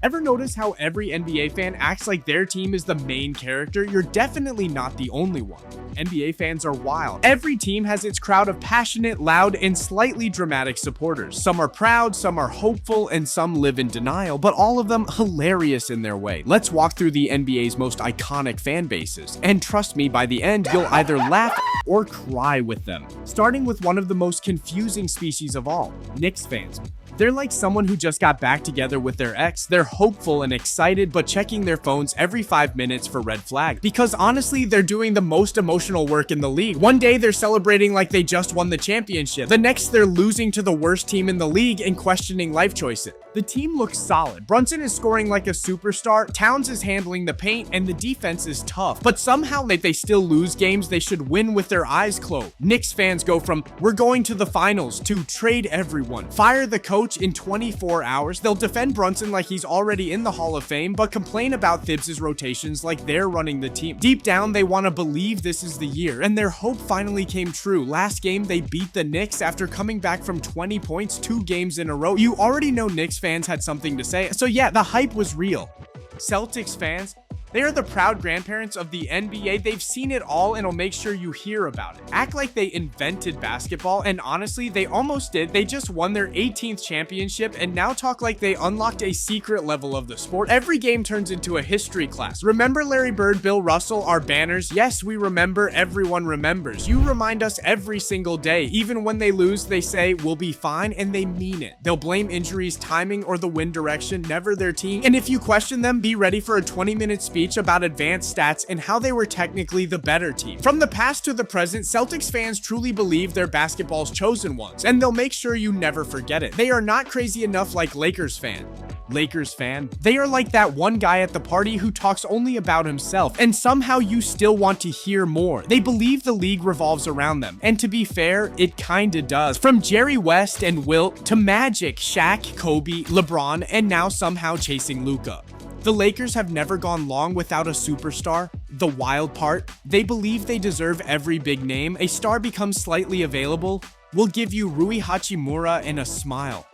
Ever notice how every NBA fan acts like their team is the main character? You're definitely not the only one. NBA fans are wild. Every team has its crowd of passionate, loud, and slightly dramatic supporters. Some are proud, some are hopeful, and some live in denial, but all of them hilarious in their way. Let's walk through the NBA's most iconic fan bases, and trust me, by the end, you'll either laugh or cry with them. Starting with one of the most confusing species of all, Knicks fans. They're like someone who just got back together with their ex. They're hopeful and excited, but checking their phones every 5 minutes for red flags. Because honestly, they're doing the most emotional work in the league. One day they're celebrating like they just won the championship. The next they're losing to the worst team in the league and questioning life choices. The team looks solid. Brunson is scoring like a superstar, Towns is handling the paint, and the defense is tough. But somehow they still lose games they should win with their eyes closed. Knicks fans go from, we're going to the finals, to trade everyone, fire the coach in 24 hours. They'll defend Brunson like he's already in the Hall of Fame, but complain about Thibs' rotations like they're running the team. Deep down, they want to believe this is the year, and their hope finally came true. Last game, they beat the Knicks after coming back from 20 points 2 games in a row. You already know Knicks fans had something to say, so yeah, the hype was real. Celtics fans, they are the proud grandparents of the NBA. They've seen it all and will make sure you hear about it. Act like they invented basketball, and honestly, they almost did. They just won their 18th championship and now talk like they unlocked a secret level of the sport. Every game turns into a history class. Remember Larry Bird, Bill Russell, our banners? Yes, we remember. Everyone remembers. You remind us every single day. Even when they lose, they say, we'll be fine, and they mean it. They'll blame injuries, timing, or the wind direction, never their team. And if you question them, be ready for a 20-minute speech about advanced stats and how they were technically the better team. From the past to the present, Celtics fans truly believe they're basketball's chosen ones, and they'll make sure you never forget it. They are not crazy enough like Lakers fan. They are like that one guy at the party who talks only about himself, and somehow you still want to hear more. They believe the league revolves around them, and to be fair, it kinda does. From Jerry West and Wilt to Magic, Shaq, Kobe, LeBron, and now somehow chasing Luka. The Lakers have never gone long without a superstar. The wild part, they believe they deserve every big name. A star becomes slightly available, we'll give you Rui Hachimura and a smile.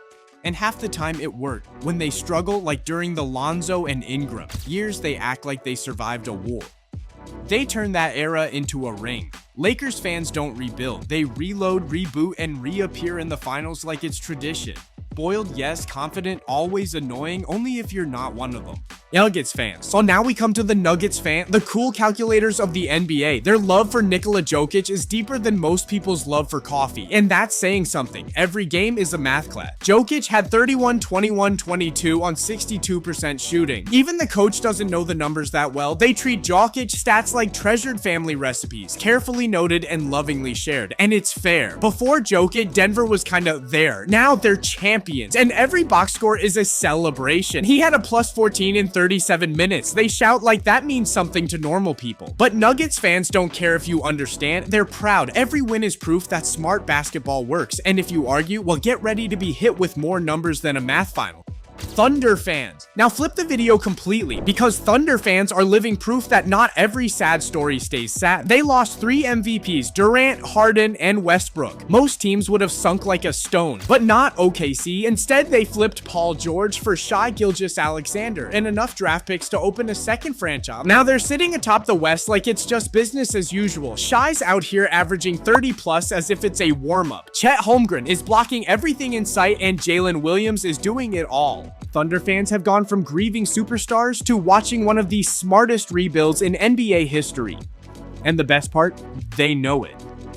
And half the time it worked. When they struggle, like during the Lonzo and Ingram years, they act like they survived a war. They turn that era into a ring. Lakers fans don't rebuild. They reload, reboot, and reappear in the finals like it's tradition. Spoiled, yes. Confident, always annoying, only if you're not one of them. Nuggets fans. So now we come to the Nuggets fan, the cool calculators of the NBA. Their love for Nikola Jokic is deeper than most people's love for coffee, and that's saying something. Every game is a math class. Jokic had 31, 21, 22 on 62% shooting. Even the coach doesn't know the numbers that well. They treat Jokic stats like treasured family recipes, carefully noted and lovingly shared. And it's fair. Before Jokic, Denver was kinda there. Now they're champions, and every box score is a celebration. He had a plus 14 in 37 minutes. They shout like that means something to normal people. But Nuggets fans don't care if you understand. They're proud. Every win is proof that smart basketball works. And if you argue, well, get ready to be hit with more numbers than a math final. Thunder fans. Now flip the video completely, because Thunder fans are living proof that not every sad story stays sad. They lost 3 MVPs, Durant, Harden, and Westbrook. Most teams would have sunk like a stone, but not OKC. Instead, they flipped Paul George for Shai Gilgeous-Alexander and enough draft picks to open a second franchise. Now they're sitting atop the West like it's just business as usual. Shai's out here averaging 30 plus as if it's a warm-up. Chet Holmgren is blocking everything in sight, and Jalen Williams is doing it all. Thunder fans have gone from grieving superstars to watching one of the smartest rebuilds in NBA history. And the best part, they know it.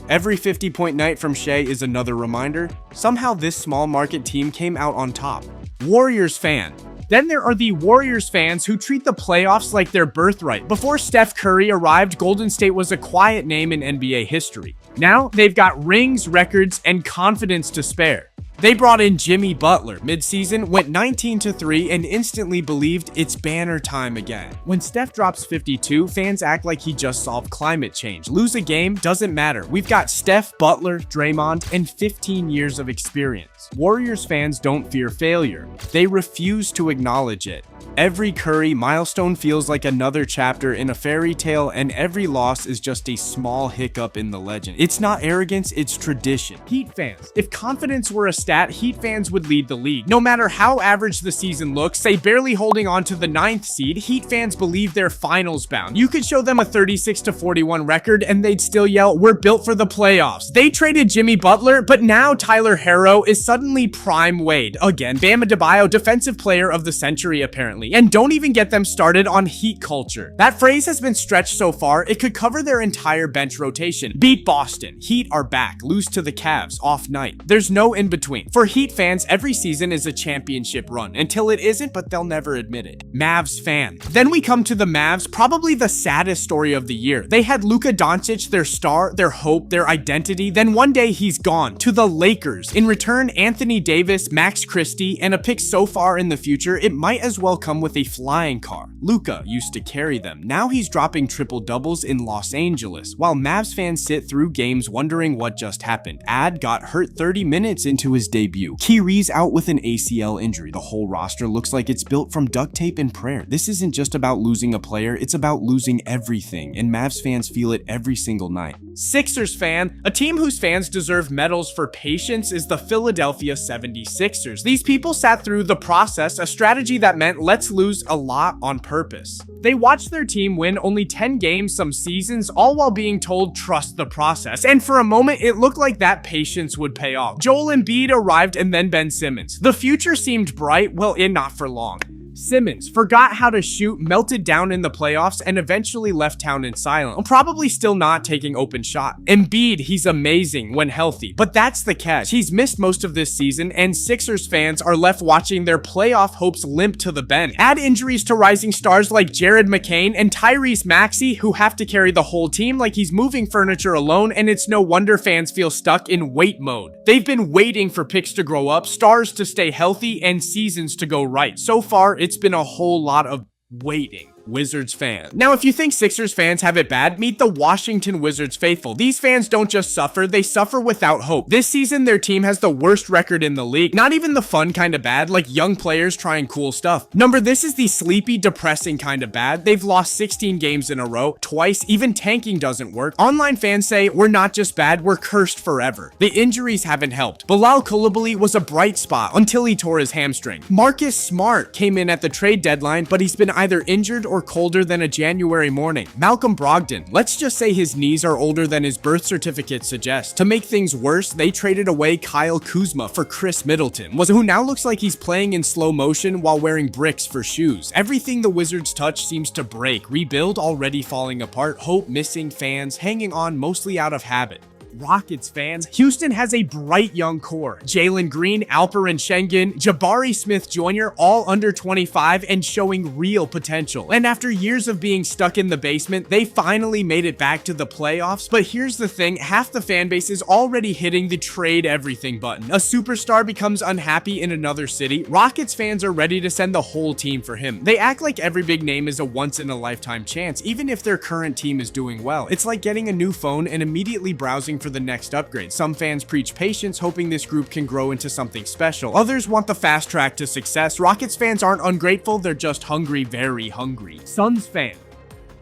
Every 50-point night from Shai is another reminder. Somehow this small market team came out on top. Warriors fan. Then there are the Warriors fans who treat the playoffs like their birthright. Before Steph Curry arrived, Golden State was a quiet name in NBA history. Now they've got rings, records, and confidence to spare. They brought in Jimmy Butler mid-season, went 19-3, and instantly believed it's banner time again. When Steph drops 52, fans act like he just solved climate change. Lose a game, doesn't matter. We've got Steph, Butler, Draymond, and 15 years of experience. Warriors fans don't fear failure. They refuse to acknowledge it. Every Curry milestone feels like another chapter in a fairy tale, and every loss is just a small hiccup in the legend. It's not arrogance, it's tradition. Heat fans. If confidence were a stat, Heat fans would lead the league. No matter how average the season looks, say barely holding on to the 9th seed, Heat fans believe they're finals bound. You could show them a 36-41 record and they'd still yell, "We're built for the playoffs." They traded Jimmy Butler, but now Tyler Herro is suddenly prime Wade. Again, Bam Adebayo, defensive player of the century apparently. And don't even get them started on Heat culture. That phrase has been stretched so far, it could cover their entire bench rotation. Beat Boston, Heat are back, lose to the Cavs, off night. There's no in between. For Heat fans, every season is a championship run, until it isn't, but they'll never admit it. Mavs fan. Then we come to the Mavs, probably the saddest story of the year. They had Luka Doncic, their star, their hope, their identity, then one day he's gone to the Lakers. In return, Anthony Davis, Max Christie, and a pick so far in the future, it might as well come with a flying car. Luka used to carry them. Now he's dropping triple doubles in Los Angeles, while Mavs fans sit through games wondering what just happened. Ad got hurt 30 minutes into his debut. Kyrie's out with an ACL injury. The whole roster looks like it's built from duct tape and prayer. This isn't just about losing a player, it's about losing everything, and Mavs fans feel it every single night. Sixers fan. A team whose fans deserve medals for patience is the Philadelphia 76ers. These people sat through the process, a strategy that meant let's lose a lot on purpose. They watched their team win only 10 games some seasons, all while being told trust the process. And for a moment, it looked like that patience would pay off. Joel Embiid arrived and then Ben Simmons. The future seemed bright, well, not for long. Simmons forgot how to shoot, melted down in the playoffs, and eventually left town in silence. Probably still not taking open shot. Embiid, he's amazing when healthy, but that's the catch. He's missed most of this season, and Sixers fans are left watching their playoff hopes limp to the bench. Add injuries to rising stars like Jared McCain and Tyrese Maxey, who have to carry the whole team like he's moving furniture alone, and it's no wonder fans feel stuck in wait mode. They've been waiting for picks to grow up, stars to stay healthy, and seasons to go right. So far, it's been a whole lot of waiting. Wizards fan. Now, if you think Sixers fans have it bad, meet the Washington Wizards faithful. These fans don't just suffer, they suffer without hope. This season, their team has the worst record in the league. Not even the fun kind of bad, like young players trying cool stuff. This is the sleepy, depressing kind of bad. They've lost 16 games in a row, twice, even tanking doesn't work. Online fans say, we're not just bad, we're cursed forever. The injuries haven't helped. Bilal Coulibaly was a bright spot until he tore his hamstring. Marcus Smart came in at the trade deadline, but he's been either injured or colder than a January morning. Malcolm Brogdon, let's just say his knees are older than his birth certificate suggests. To make things worse, they traded away Kyle Kuzma for Chris Middleton, who now looks like he's playing in slow motion while wearing bricks for shoes. Everything the Wizards touch seems to break. Rebuild already falling apart, hope missing, fans hanging on mostly out of habit. Rockets fans, Houston has a bright young core. Jalen Green, Alperen Sengun, Jabari Smith Jr., all under 25 and showing real potential. And after years of being stuck in the basement, they finally made it back to the playoffs. But here's the thing, half the fan base is already hitting the trade everything button. A superstar becomes unhappy in another city. Rockets fans are ready to send the whole team for him. They act like every big name is a once-in-a-lifetime chance, even if their current team is doing well. It's like getting a new phone and immediately browsing for the next upgrade. Some fans preach patience, hoping this group can grow into something special. Others want the fast track to success. Rockets fans aren't ungrateful, they're just hungry, very hungry. Suns fan.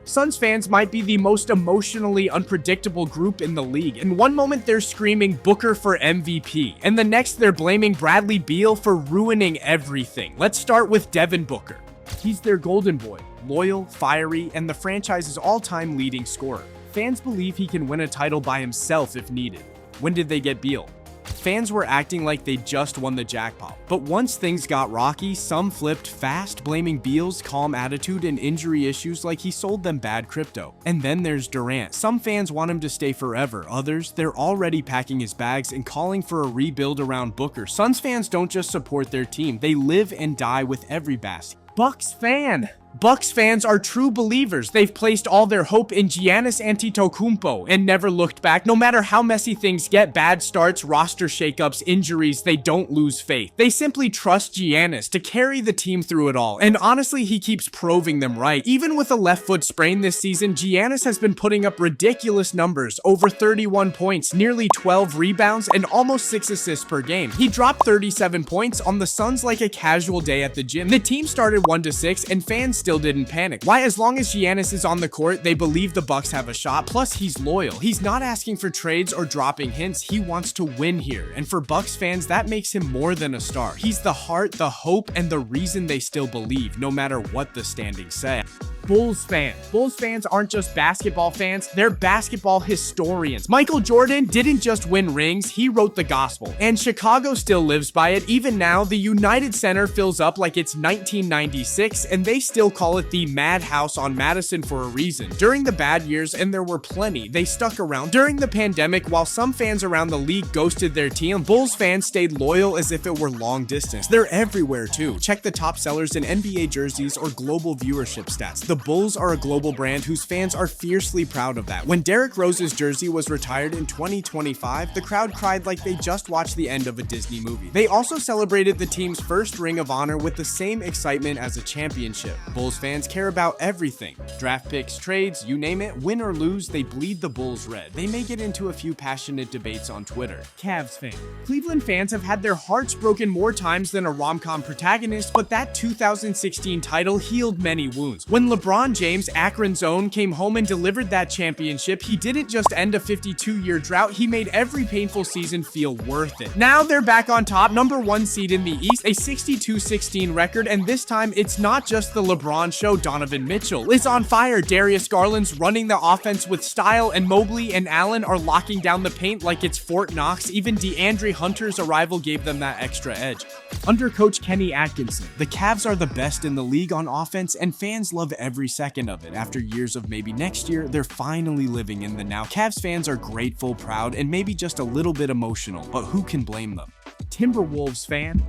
Suns fans might be the most emotionally unpredictable group in the league. In one moment, they're screaming Booker for MVP, and the next, they're blaming Bradley Beal for ruining everything. Let's start with Devin Booker. He's their golden boy, loyal, fiery, and the franchise's all-time leading scorer. Fans believe he can win a title by himself if needed. When did they get Beal? Fans were acting like they just won the jackpot. But once things got rocky, some flipped fast, blaming Beal's calm attitude and injury issues like he sold them bad crypto. And then there's Durant. Some fans want him to stay forever. Others, they're already packing his bags and calling for a rebuild around Booker. Suns fans don't just support their team, they live and die with every basket. Bucks fan. Bucks fans are true believers. They've placed all their hope in Giannis Antetokounmpo and never looked back. No matter how messy things get, bad starts, roster shakeups, injuries, they don't lose faith. They simply trust Giannis to carry the team through it all. And honestly, he keeps proving them right. Even with a left foot sprain this season, Giannis has been putting up ridiculous numbers. Over 31 points, nearly 12 rebounds, and almost 6 assists per game. He dropped 37 points on the Suns like a casual day at the gym. The team started 1-6, and fans still didn't panic. Why? As long as Giannis is on the court, they believe the Bucks have a shot. Plus, he's loyal. He's not asking for trades or dropping hints. He wants to win here. And for Bucks fans, that makes him more than a star. He's the heart, the hope, and the reason they still believe, no matter what the standings say. Bulls fans aren't just basketball fans, they're basketball historians. Michael Jordan didn't just win rings, he wrote the gospel. And Chicago still lives by it. Even now, the United Center fills up like it's 1996, and they still call it the Madhouse on Madison for a reason. During the bad years, and there were plenty, they stuck around. During the pandemic, while some fans around the league ghosted their team, Bulls fans stayed loyal as if it were long distance. They're everywhere too. Check the top sellers in NBA jerseys or global viewership stats. The Bulls are a global brand whose fans are fiercely proud of that. When Derrick Rose's jersey was retired in 2025, the crowd cried like they just watched the end of a Disney movie. They also celebrated the team's first Ring of Honor with the same excitement as a championship. Bulls fans care about everything. Draft picks, trades, you name it, win or lose, they bleed the Bulls red. They may get into a few passionate debates on Twitter. Cavs fan. Cleveland fans have had their hearts broken more times than a rom-com protagonist, but that 2016 title healed many wounds. When LeBron James, Akron's own, came home and delivered that championship, he didn't just end a 52-year drought, he made every painful season feel worth it. Now they're back on top, #1 seed in the East, a 62-16 record, and this time it's not just the LeBron show. Donovan Mitchell is on fire. Darius Garland's running the offense with style, and Mobley and Allen are locking down the paint like it's Fort Knox. Even DeAndre Hunter's arrival gave them that extra edge. Under coach Kenny Atkinson, the Cavs are the best in the league on offense, and fans love every second of it. After years of maybe next year, they're finally living in the now. Cavs fans are grateful, proud, and maybe just a little bit emotional, but who can blame them? Timberwolves fan.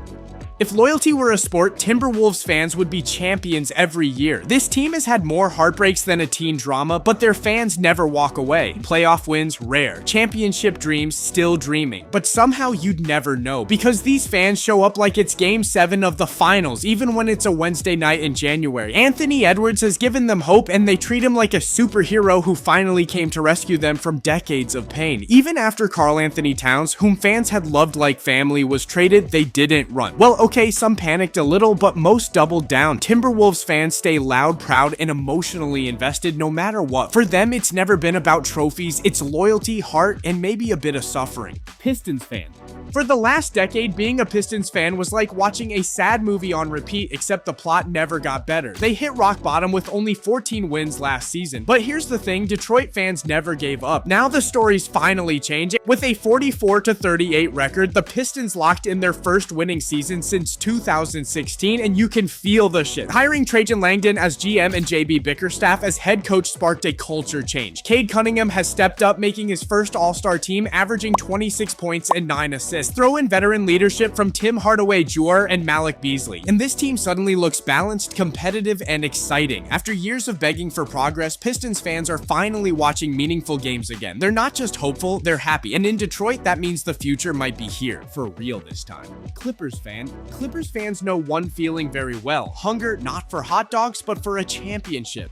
If loyalty were a sport, Timberwolves fans would be champions every year. This team has had more heartbreaks than a teen drama, but their fans never walk away. Playoff wins, rare. Championship dreams, still dreaming. But somehow you'd never know, because these fans show up like it's Game 7 of the finals, even when it's a Wednesday night in January. Anthony Edwards has given them hope, and they treat him like a superhero who finally came to rescue them from decades of pain. Even after Karl Anthony Towns, whom fans had loved like family, was traded, they didn't run. Well, okay, some panicked a little, but most doubled down. Timberwolves fans stay loud, proud, and emotionally invested no matter what. For them, it's never been about trophies, it's loyalty, heart, and maybe a bit of suffering. Pistons fan. For the last decade, being a Pistons fan was like watching a sad movie on repeat, except the plot never got better. They hit rock bottom with only 14 wins last season. But here's the thing, Detroit fans never gave up. Now the story's finally changing. With a 44-38 record, the Pistons locked in their first winning season since 2016, and you can feel the shit. Hiring Trajan Langdon as GM and JB Bickerstaff as head coach sparked a culture change. Cade Cunningham has stepped up, making his first All-Star team, averaging 26 points and 9 assists. Throw in veteran leadership from Tim Hardaway Jr. and Malik Beasley, and this team suddenly looks balanced, competitive, and exciting. After years of begging for progress, Pistons fans are finally watching meaningful games again. They're not just hopeful, they're happy. And in Detroit, that means the future might be here, for real this time. Clippers fan. Clippers fans know one feeling very well. Hunger not for hot dogs, but for a championship.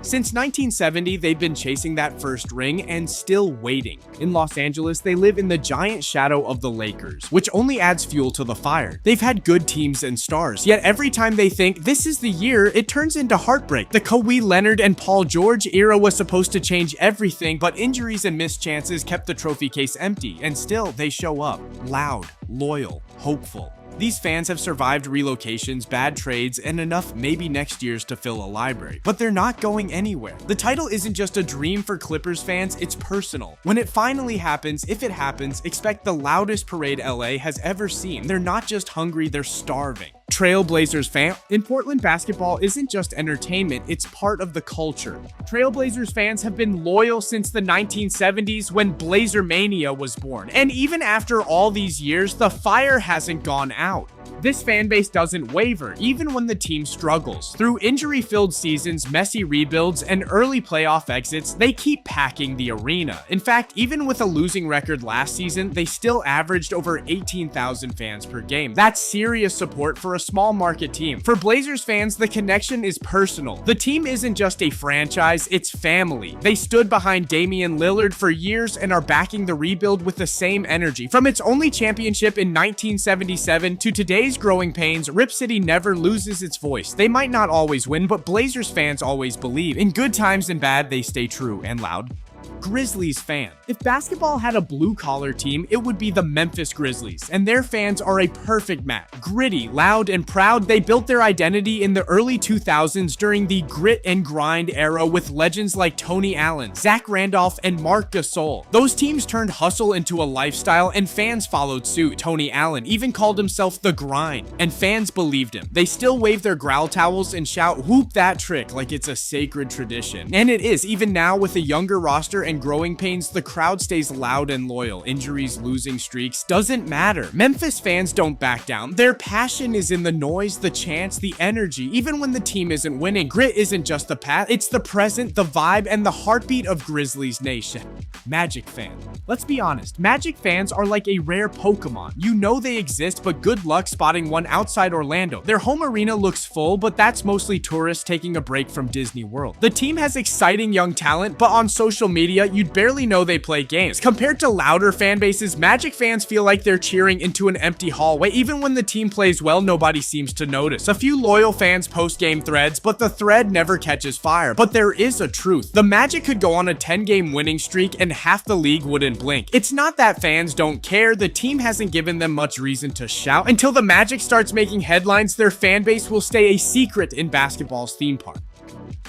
Since 1970, they've been chasing that first ring and still waiting. In Los Angeles, they live in the giant shadow of the Lakers, which only adds fuel to the fire. They've had good teams and stars, yet every time they think this is the year, it turns into heartbreak. The Kawhi Leonard and Paul George era was supposed to change everything, but injuries and missed chances kept the trophy case empty, and still they show up, loud, loyal, hopeful. These fans have survived relocations, bad trades, and enough maybe next year's to fill a library. But they're not going anywhere. The title isn't just a dream for Clippers fans, it's personal. When it finally happens, if it happens, expect the loudest parade LA has ever seen. They're not just hungry, they're starving. Trailblazers fan. In Portland, basketball isn't just entertainment, it's part of the culture. Trailblazers fans have been loyal since the 1970s when Blazer Mania was born. And even after all these years, the fire hasn't gone out. This fan base doesn't waver, even when the team struggles. Through injury-filled seasons, messy rebuilds, and early playoff exits, they keep packing the arena. In fact, even with a losing record last season, they still averaged over 18,000 fans per game. That's serious support for a small market team. For Blazers fans, the connection is personal. The team isn't just a franchise, it's family. They stood behind Damian Lillard for years and are backing the rebuild with the same energy. From its only championship in 1977 to today's today's growing pains, Rip City never loses its voice. They might not always win, but Blazers fans always believe. In good times and bad, they stay true and loud. Grizzlies fan. If basketball had a blue-collar team, it would be the Memphis Grizzlies, and their fans are a perfect match. Gritty, loud, and proud, they built their identity in the early 2000s during the grit and grind era with legends like Tony Allen, Zach Randolph, and Marc Gasol. Those teams turned hustle into a lifestyle, and fans followed suit. Tony Allen even called himself the Grind, and fans believed him. They still wave their growl towels and shout, "Whoop that trick," like it's a sacred tradition. And it is, even now with a younger roster and growing pains, the crowd stays loud and loyal. Injuries, losing streaks, doesn't matter. Memphis fans don't back down. Their passion is in the noise, the chants, the energy. Even when the team isn't winning, grit isn't just the path, it's the present, the vibe, and the heartbeat of Grizzlies Nation. Magic fan. Let's be honest, Magic fans are like a rare Pokemon. You know they exist, but good luck spotting one outside Orlando. Their home arena looks full, but that's mostly tourists taking a break from Disney World. The team has exciting young talent, but on social media, you'd barely know they play games. Compared to louder fan bases, Magic fans feel like they're cheering into an empty hallway. Even when the team plays well, nobody seems to notice. A few loyal fans post game threads, but the thread never catches fire. But there is a truth. The Magic could go on a 10-game winning streak and half the league wouldn't blink. It's not that fans don't care, the team hasn't given them much reason to shout. Until the Magic starts making headlines, their fan base will stay a secret in basketball's theme park.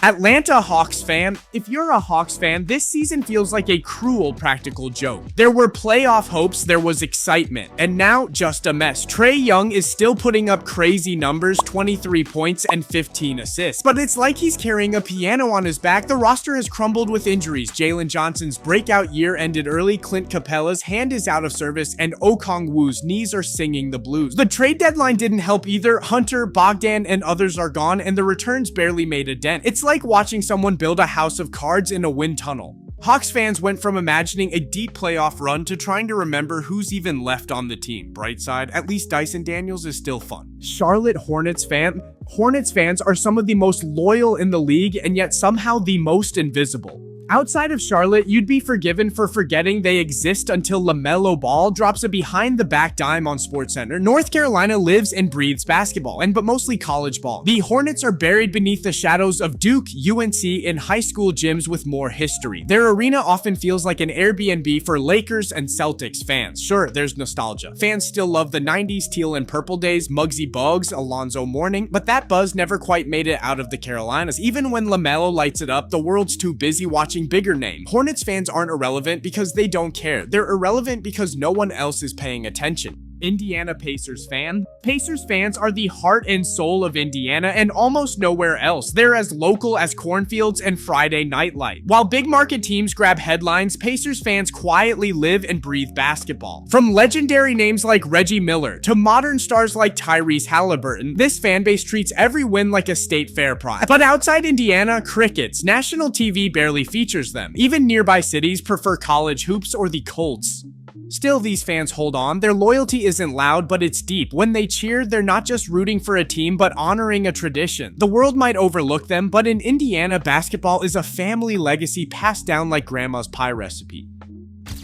Atlanta Hawks fan. If you're a Hawks fan, this season feels like a cruel practical joke. There were playoff hopes, there was excitement, and now just a mess. Trae Young is still putting up crazy numbers, 23 points and 15 assists, but it's like he's carrying a piano on his back. The roster has crumbled with injuries. Jalen Johnson's breakout year ended early, Clint Capella's hand is out of service, and Okong Wu's knees are singing the blues. The trade deadline didn't help either. Hunter, Bogdan, and others are gone, and the returns barely made a dent. It's like watching someone build a house of cards in a wind tunnel. Hawks fans went from imagining a deep playoff run to trying to remember who's even left on the team. Bright side, at least Dyson Daniels is still fun. Charlotte Hornets fan. Hornets fans are some of the most loyal in the league and yet somehow the most invisible. Outside of Charlotte, you'd be forgiven for forgetting they exist until LaMelo Ball drops a behind-the-back dime on SportsCenter. North Carolina lives and breathes basketball, but mostly college ball. The Hornets are buried beneath the shadows of Duke, UNC, and high school gyms with more history. Their arena often feels like an Airbnb for Lakers and Celtics fans. Sure, there's nostalgia. Fans still love the 90s teal and purple days, Muggsy Bogues, Alonzo Mourning, but that buzz never quite made it out of the Carolinas. Even when LaMelo lights it up, the world's too busy watching bigger name. Hornets fans aren't irrelevant because they don't care. They're irrelevant because no one else is paying attention. Indiana Pacers fan. Pacers fans are the heart and soul of Indiana and almost nowhere else. They're as local as cornfields and Friday Night Light. While big market teams grab headlines, Pacers fans quietly live and breathe basketball. From legendary names like Reggie Miller to modern stars like Tyrese Halliburton, this fan base treats every win like a state fair prize. But outside Indiana, crickets. National TV barely features them. Even nearby cities prefer college hoops or the Colts. Still, these fans hold on. Their loyalty isn't loud, but it's deep. When they cheer, they're not just rooting for a team, but honoring a tradition. The world might overlook them, but in Indiana, basketball is a family legacy passed down like grandma's pie recipe.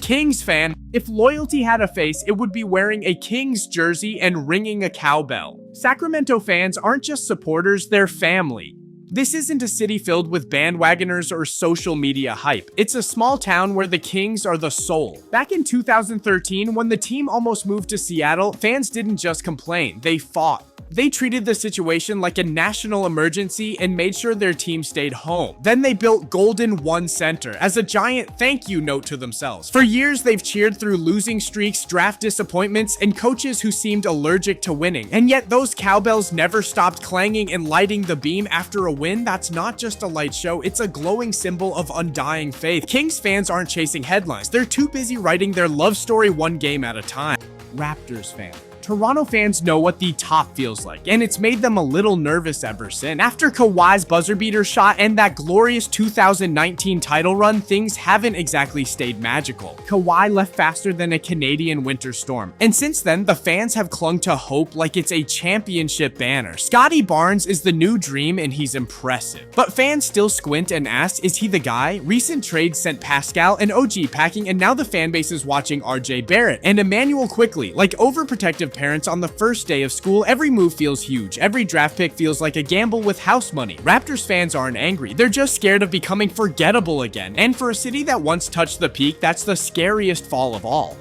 Kings fan. If loyalty had a face, it would be wearing a Kings jersey and ringing a cowbell. Sacramento fans aren't just supporters, they're family. This isn't a city filled with bandwagoners or social media hype. It's a small town where the Kings are the soul. Back in 2013, when the team almost moved to Seattle, fans didn't just complain, they fought. They treated the situation like a national emergency and made sure their team stayed home. Then they built Golden One Center as a giant thank you note to themselves. For years, they've cheered through losing streaks, draft disappointments, and coaches who seemed allergic to winning. And yet those cowbells never stopped clanging and lighting the beam after a win. That's not just a light show, it's a glowing symbol of undying faith. Kings fans aren't chasing headlines. They're too busy writing their love story one game at a time. Raptors fan. Toronto fans know what the top feels like, and it's made them a little nervous ever since. After Kawhi's buzzer beater shot and that glorious 2019 title run, things haven't exactly stayed magical. Kawhi left faster than a Canadian winter storm, and since then, the fans have clung to hope like it's a championship banner. Scotty Barnes is the new dream, and he's impressive. But fans still squint and ask, is he the guy? Recent trades sent Pascal and OG packing, and now the fan base is watching RJ Barrett and Emmanuel Quickly. Like overprotective parents on the first day of school, every move feels huge. Every draft pick feels like a gamble with house money. Raptors fans aren't angry. They're just scared of becoming forgettable again. And for a city that once touched the peak, that's the scariest fall of all.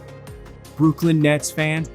Brooklyn Nets fans.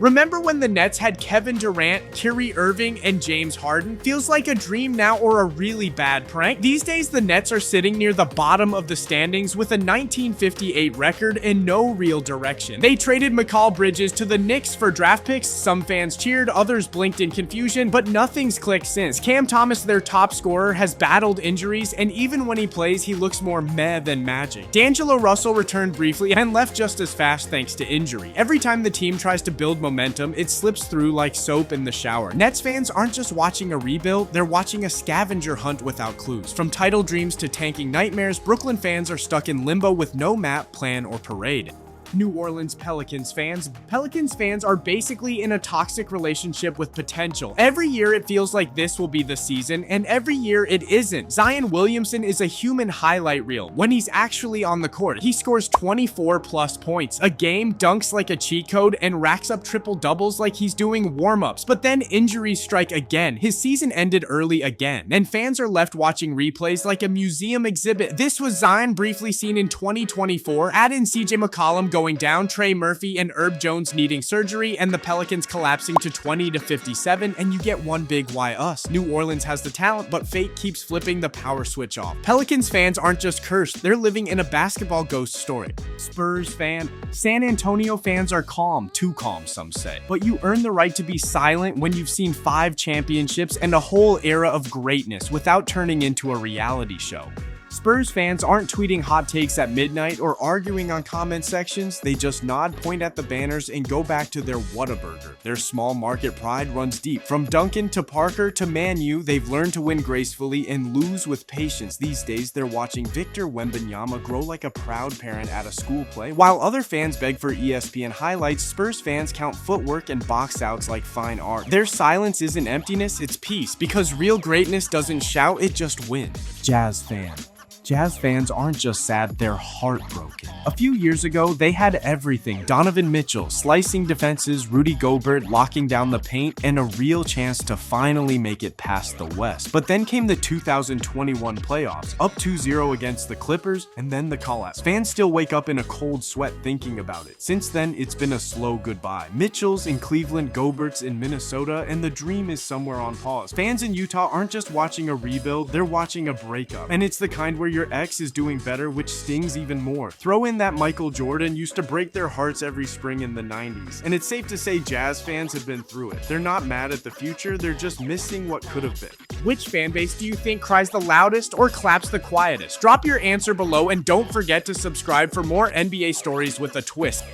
Remember when the Nets had Kevin Durant, Kyrie Irving, and James Harden? Feels like a dream now or a really bad prank. These days, the Nets are sitting near the bottom of the standings with a 1958 record and no real direction. They traded Mikal Bridges to the Knicks for draft picks. Some fans cheered, others blinked in confusion, but nothing's clicked since. Cam Thomas, their top scorer, has battled injuries, and even when he plays, he looks more meh than magic. D'Angelo Russell returned briefly and left just as fast thanks to injury. Every time the team tries to build momentum, it slips through like soap in the shower. Nets fans aren't just watching a rebuild, they're watching a scavenger hunt without clues. From title dreams to tanking nightmares, Brooklyn fans are stuck in limbo with no map, plan, or parade. New Orleans Pelicans fans. Pelicans fans are basically in a toxic relationship with potential. Every year it feels like this will be the season, and every year it isn't. Zion Williamson is a human highlight reel when he's actually on the court. He scores 24 plus points a game, dunks like a cheat code, and racks up triple doubles like he's doing warm-ups. But then injuries strike again. His season ended early again, and fans are left watching replays like a museum exhibit. This was Zion briefly seen in 2024. Add in CJ McCollum going down, Trey Murphy and Herb Jones needing surgery, and the Pelicans collapsing to 20-57, and you get one big why us. New Orleans has the talent, but fate keeps flipping the power switch off. Pelicans fans aren't just cursed, they're living in a basketball ghost story. Spurs fan. San Antonio fans are calm, too calm some say. But you earn the right to be silent when you've seen 5 championships and a whole era of greatness without turning into a reality show. Spurs fans aren't tweeting hot takes at midnight or arguing on comment sections. They just nod, point at the banners, and go back to their Whataburger. Their small market pride runs deep. From Duncan to Parker to Man U, they've learned to win gracefully and lose with patience. These days, they're watching Victor Wembanyama grow like a proud parent at a school play. While other fans beg for ESPN highlights, Spurs fans count footwork and box outs like fine art. Their silence isn't emptiness, it's peace, because real greatness doesn't shout, it just wins. Jazz fan. Jazz fans aren't just sad, they're heartbroken. A few years ago, they had everything. Donovan Mitchell, slicing defenses, Rudy Gobert locking down the paint, and a real chance to finally make it past the West. But then came the 2021 playoffs, up 2-0 against the Clippers, and then the collapse. Fans still wake up in a cold sweat thinking about it. Since then, it's been a slow goodbye. Mitchell's in Cleveland, Gobert's in Minnesota, and the dream is somewhere on pause. Fans in Utah aren't just watching a rebuild, they're watching a breakup. And it's the kind where your ex is doing better, which stings even more. Throw in that Michael Jordan used to break their hearts every spring in the 90s. And it's safe to say Jazz fans have been through it. They're not mad at the future, they're just missing what could have been. Which fan base do you think cries the loudest or claps the quietest? Drop your answer below and don't forget to subscribe for more NBA stories with a twist.